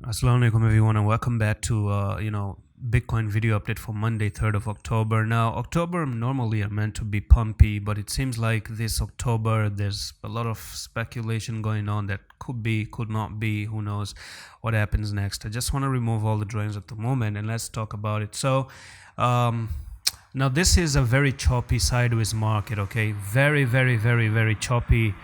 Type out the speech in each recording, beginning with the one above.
Assalamu alaikum everyone, and welcome back to Bitcoin video update for Monday 3rd of October. Now October normally are meant to be pumpy, but it seems like this October there's a lot of speculation going on that could be, could not be, who knows what happens next. I just want to remove all the drawings at the moment and let's talk about it. So now this is a very choppy sideways market, okay? Very choppy,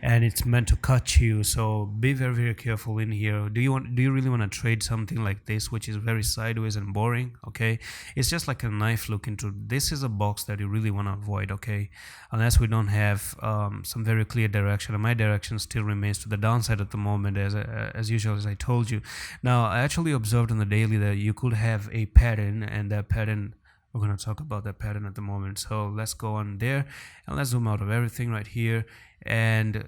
and it's meant to cut you, so be very careful in here. Do you really want to trade something like this, which is very sideways and boring? Okay, it's just like a knife look into. This is a box that you really want to avoid, okay, unless we don't have some very clear direction, and my direction still remains to the downside at the moment, as usual, as I told you. Now I actually observed on the daily that you could have a pattern, and that pattern, we're going to talk about that pattern at the moment. So let's go on there and let's zoom out of everything right here. And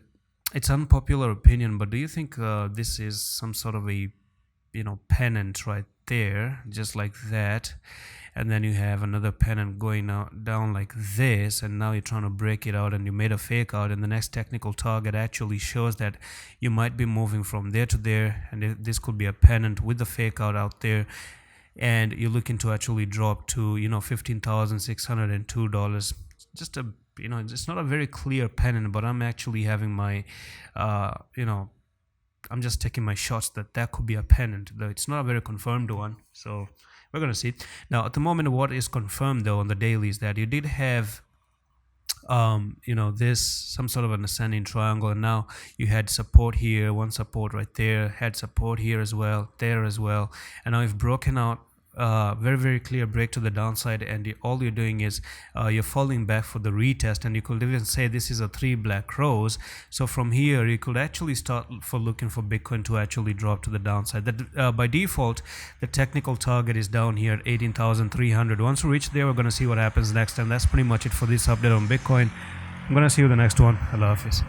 it's unpopular opinion, but do you think this is some sort of a pennant right there, just like that, and then you have another pennant going out down like this, and now you're trying to break it out and you made a fake out, and the next technical target actually shows that you might be moving from there to there, and this could be a pennant with the fake out there, and you're looking to actually drop to $15,602. Just a it's not a very clear pennant, but I'm actually having my I'm just taking my shots that could be a pennant, though it's not a very confirmed one, so we're gonna see. Now at the moment, what is confirmed though on the daily is that you did have this some sort of an ascending triangle, and now you had support here, one support right there, had support here as well, there as well, and now you've broken out very clear break to the downside, and all you're doing is you're falling back for the retest, and you could even say this is a 3 black rows. So from here you could actually start for looking for Bitcoin to actually drop to the downside. That by default the technical target is down here at 18,300. Once we reach there, we're going to see what happens next, and that's pretty much it for this update on Bitcoin. I'm going to see you in the next one. Allah Hafiz.